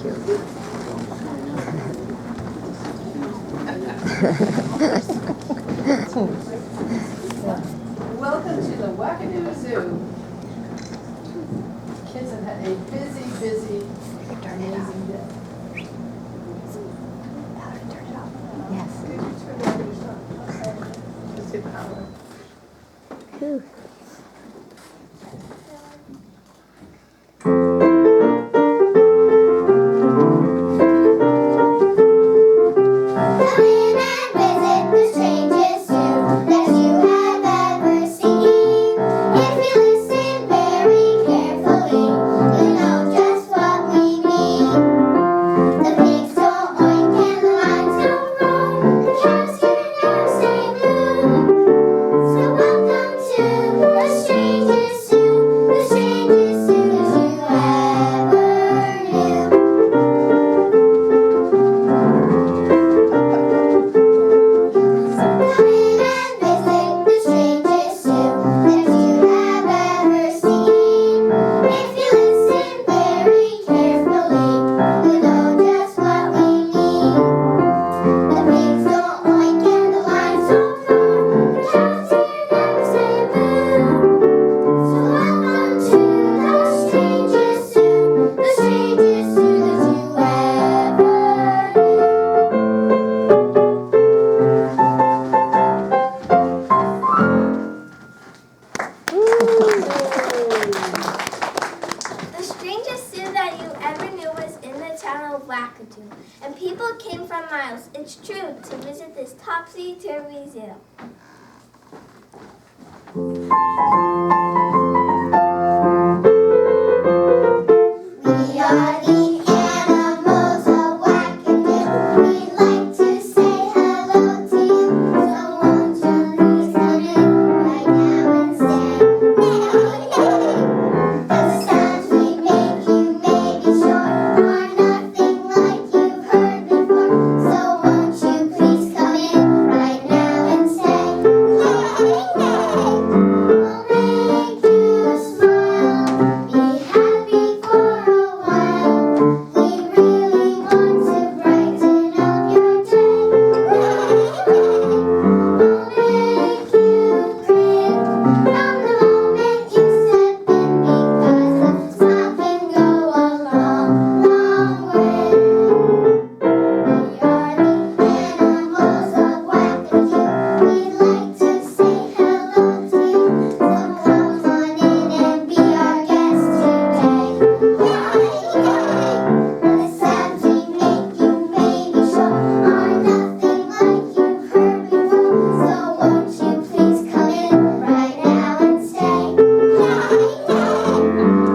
cute. Welcome to the Wackadoo Zoo. Kids have had a busy, amazing day. Yes. Just hit power. Cool. The strangest zoo that you ever knew was in the town of Wackadoo, and people came from miles, it's true, to visit this topsy-turvy zoo. We are the animals of Wackadoo. We like to say hello to you. So won't you please come in right now and say, the sounds we make you may be sure are nothing like you've heard before. So won't you please come in right now and say, we'll make you smile, be happy for a while. We really want to brighten up your day. We'll make you grin from the moment you step in, because a smile can go a long, long way. We are the animals of Wackadoo. We like to say hello to you. So come on in and be our guest today. The sounds we make you may be sure are nothing like you've heard before. So won't you please come in right now and say,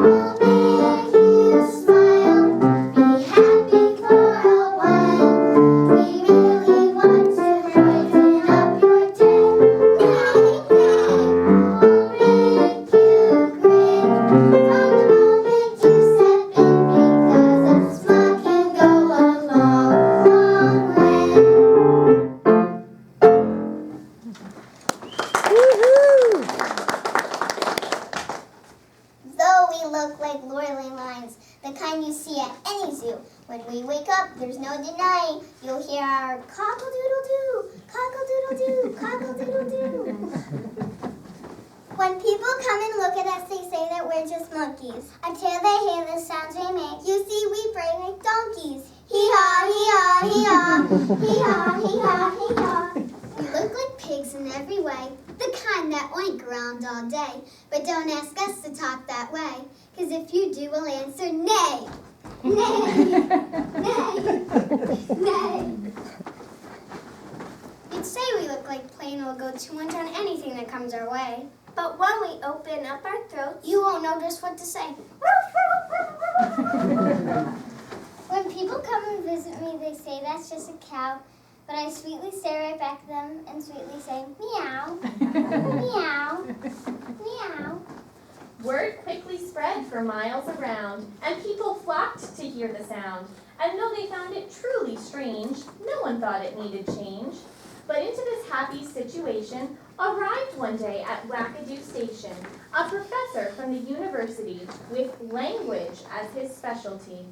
we'll make you smile, be happy for a while. We really want to brighten up your day. We'll make you grin from the moment you step in, because a smile can go a long, long way. Though we look like lorry lines, the kind you see at any zoo, when we wake up, there's no denying you'll hear our cockle-doodle-doo, cockle-doodle-doo, cockle-doodle-doo. When people come and look at us, they say that we're just monkeys. Until they hear the sounds we make, you see we bray like donkeys. Hee-haw, hee-haw, hee-haw, hee-haw, hee-haw, hee-haw. We look like pigs in every way, the kind that oink around all day. But don't ask us to talk that way, 'cause if you do, we'll answer nay. Nay, nay, nay. You'd say we look like plain we'll go 200 on anything that comes our way. But when we open up our throats, you won't know just what to say. When people come and visit me, they say that's just a cow. But I sweetly stare right back at them and sweetly say, meow, meow, meow. Word quickly spread for miles around, and people flocked to hear the sound. And though they found it truly strange, no one thought it needed change. But into this happy situation arrived one day at Wackadoo Station a professor from the university with language as his specialty.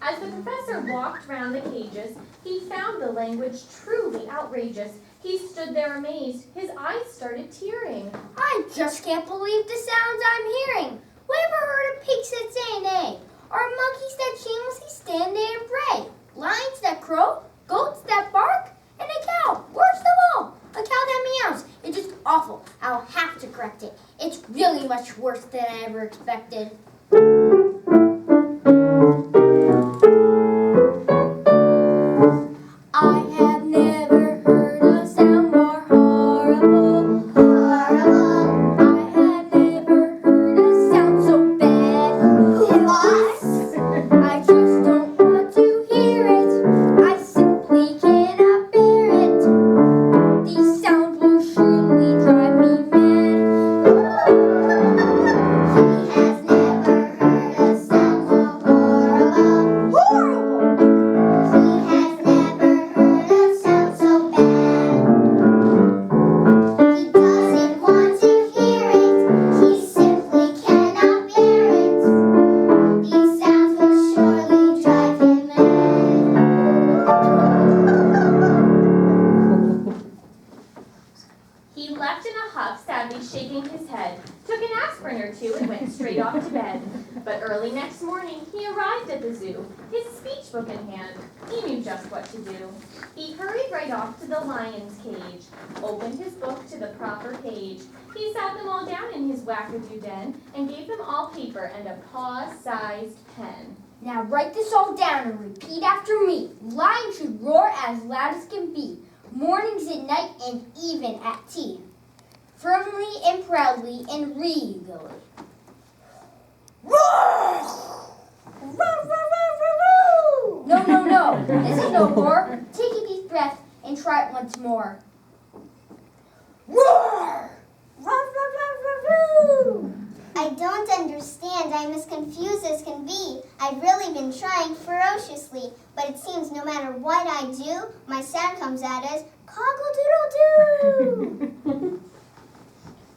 As the professor walked round the cages, he found the language truly outrageous. He stood there amazed. His eyes started tearing. I just can't believe the sounds I'm hearing. Whoever heard of pigs that say nay? Or monkeys that shamelessly stand there and bray? Lions that crow? Goats that bark? And a cow, worst of all, a cow that meows. It's just awful. I'll have to correct it. It's really much worse than I ever expected. I have never heard a sound more horrible. Horrible. I have never heard a sound so bad. What? I just don't want to hear it. I simply cannot bear it. These sounds will surely drive me mad. He has never heard a sound more horrible. Horrible! He has never heard a sound so bad. He doesn't want to hear it. He simply cannot bear it. These sounds will surely drive him mad. He left in a huff, sadly shaking his head, took an aspirin or two, and went straight off to bed. But early next morning, he arrived at the zoo, his speech book in hand. He knew just what to do. He hurried right off to the lion's cage, opened his book to the proper page. He sat them all down in his wackadoo den, and gave them all paper and a paw-sized pen. Now write this all down and repeat after me. Lions should roar as loud as can be, mornings at night and even at tea. Firmly and proudly and regally. Roar! No. This is no roar. Take a deep breath and try it once more. Roar! I don't understand. I'm as confused as can be. I've really been trying ferociously, but it seems no matter what I do, my sound comes out as cockle-doodle-doo.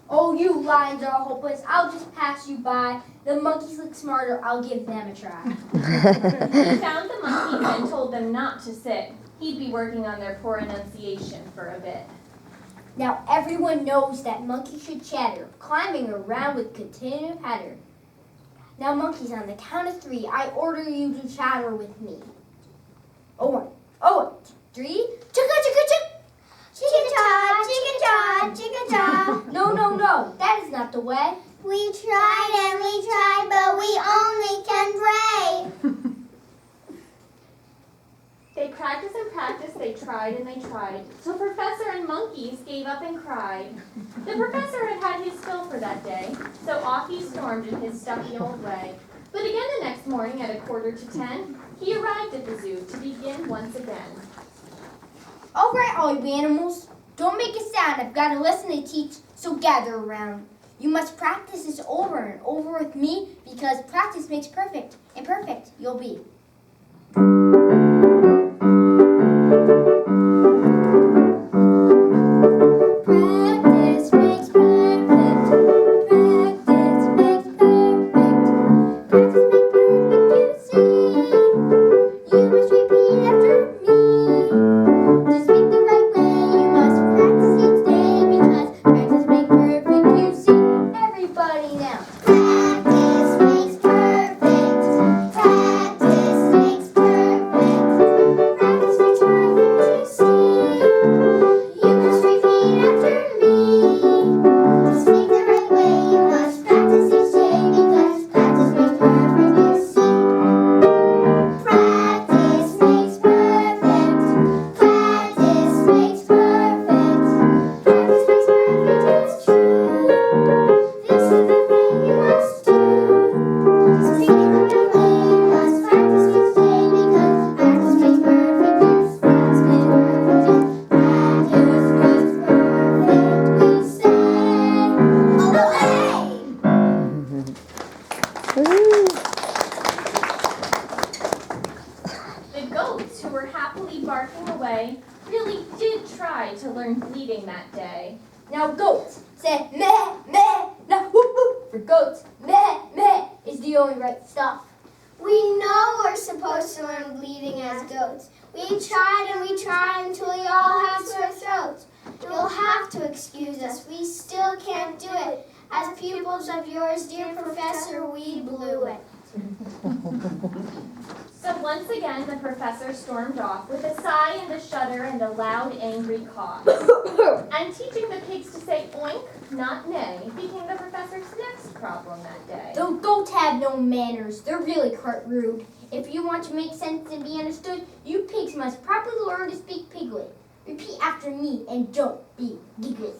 Oh, you lions are hopeless. I'll just pass you by. The monkeys look smarter. I'll give them a try. He found the monkeys and told them not to sit. He'd be working on their poor enunciation for a bit. Now everyone knows that monkeys should chatter, climbing around with continued patter. Now monkeys, on the count of 3, I order you to chatter with me. 1, 2, 3. Chicka-chicka-chick! Chicka-cha, chicka-cha, chicka-cha. No, that is not the way. We tried, but we only can pray. They practiced and practiced, they tried and they tried, till Professor and monkeys gave up and cried. The professor had had his fill for that day, so off he stormed in his stuffy old way. But again the next morning at 9:45, he arrived at the zoo to begin once again. All right, all you animals, don't make a sound. I've got a lesson to teach, so gather around. You must practice this over and over with me, because practice makes perfect, and perfect you'll be. Practice makes perfect. Practice makes perfect. Practice makes perfect, you see. You must repeat after me. To speak the right way, you must practice each day, because practice makes perfect, you see. Everybody now. Practice makes perfect. Practice makes perfect. Practice makes perfect, you see. You must repeat after me. To speak the right way, you must practice each day, because practice makes perfect, you see. Practice makes perfect. Practice makes perfect. Practice makes perfect, it's true. This is the thing you must do. To speak the right way, you must practice each day, because practice makes perfect, you see. Practice makes perfect. Practice makes perfect, we say. Away! The goats, who were happily barking away, really did try to learn bleating that day. Now goats, say meh, meh. Now whoop, whoop for goats. Meh, meh is the only right stuff. We know we're supposed to learn bleating as goats. We tried and we tried until we all have sore throats. You'll have to excuse us, we still can't do it. As pupils of yours, dear professor, we blew it. So once again the professor stormed off with a sigh and a shudder and a loud angry cough. And teaching the pigs to say oink, not nay, became the professor's next problem that day. Those goats have no manners. They're really quite rude. If you want to make sense and be understood, you pigs must properly learn to speak piglet. Repeat after me and don't be giggling.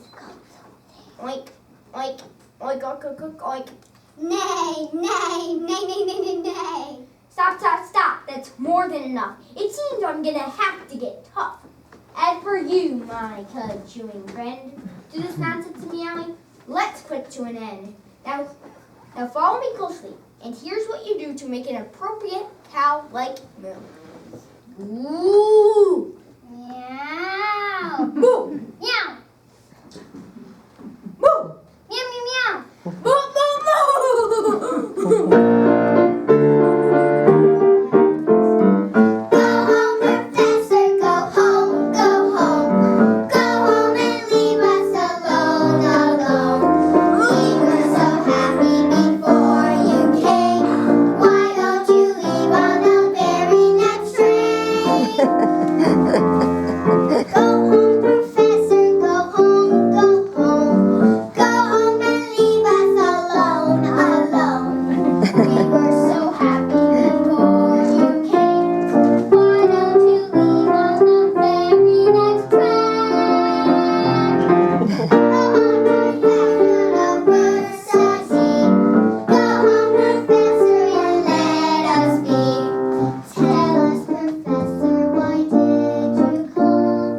Oink, oink, oink, oink, oink, oink. Nay, nay, nay, nay, nay, nay, nay. Stop, stop, stop. That's more than enough. It seems I'm gonna have to get tough. As for you, my cud-chewing friend, to this nonsense and meowing, let's put to an end. Now follow me closely, and here's what you do to make an appropriate cow-like moo. Ooh! Meow. Moo! Meow. Moo! Meow, meow, meow. Moo, moo, moo! Go home, Professor, go home, go home. Go home and leave us alone, alone. We were so happy before you came. Why don't you leave on the very next train? Go home, Professor, go home, go home. Go home and leave us alone, alone. We were so happy before you came. Why don't you leave on the very next train? Go home, Professor, of birds says he. Go home, Professor, and let us be. Tell us, Professor, why did you come?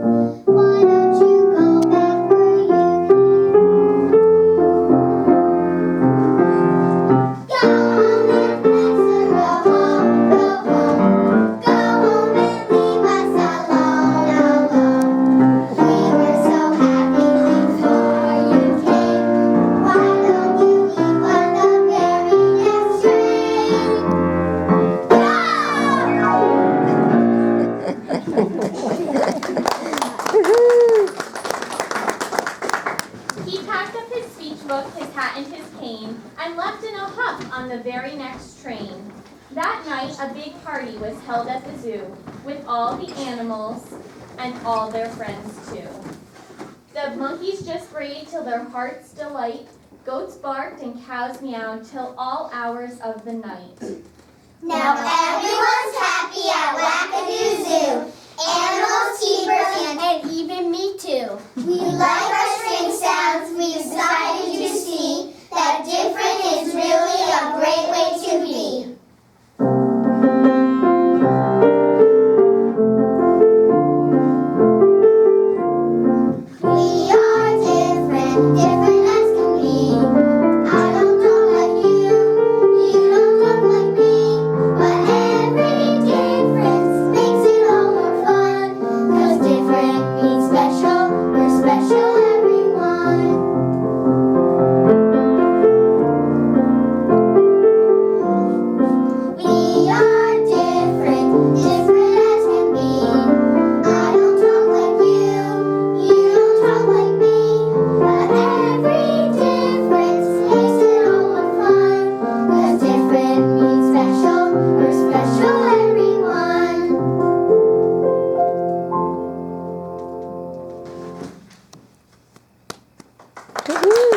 Why don't you go back where you came? Go home, Professor, go home, go home. Go home and leave us alone, alone. We were so happy before you came. Why don't you leave on the very next train? He packed up his speech book, his hat, and his cane, and left in a huff on the very next train. That night, a big party was held at the zoo, with all the animals and all their friends too. The monkeys just brayed till their heart's delight, goats barked and cows meowed till all hours of the night. Now everyone's happy at Wackadoo Zoo. Animals, keepers, and even me too. We like our string sounds. We decided you see that different is really a great way to be. We are different, different as can be. I don't talk like you don't talk like me. But every difference makes it all more fun. 'Cause different means special, we're special everyone. We are different, different as can be. I don't talk like you don't talk like me. But every difference makes it all more fun. 'Cause different means special, we're special everyone. Woohoo!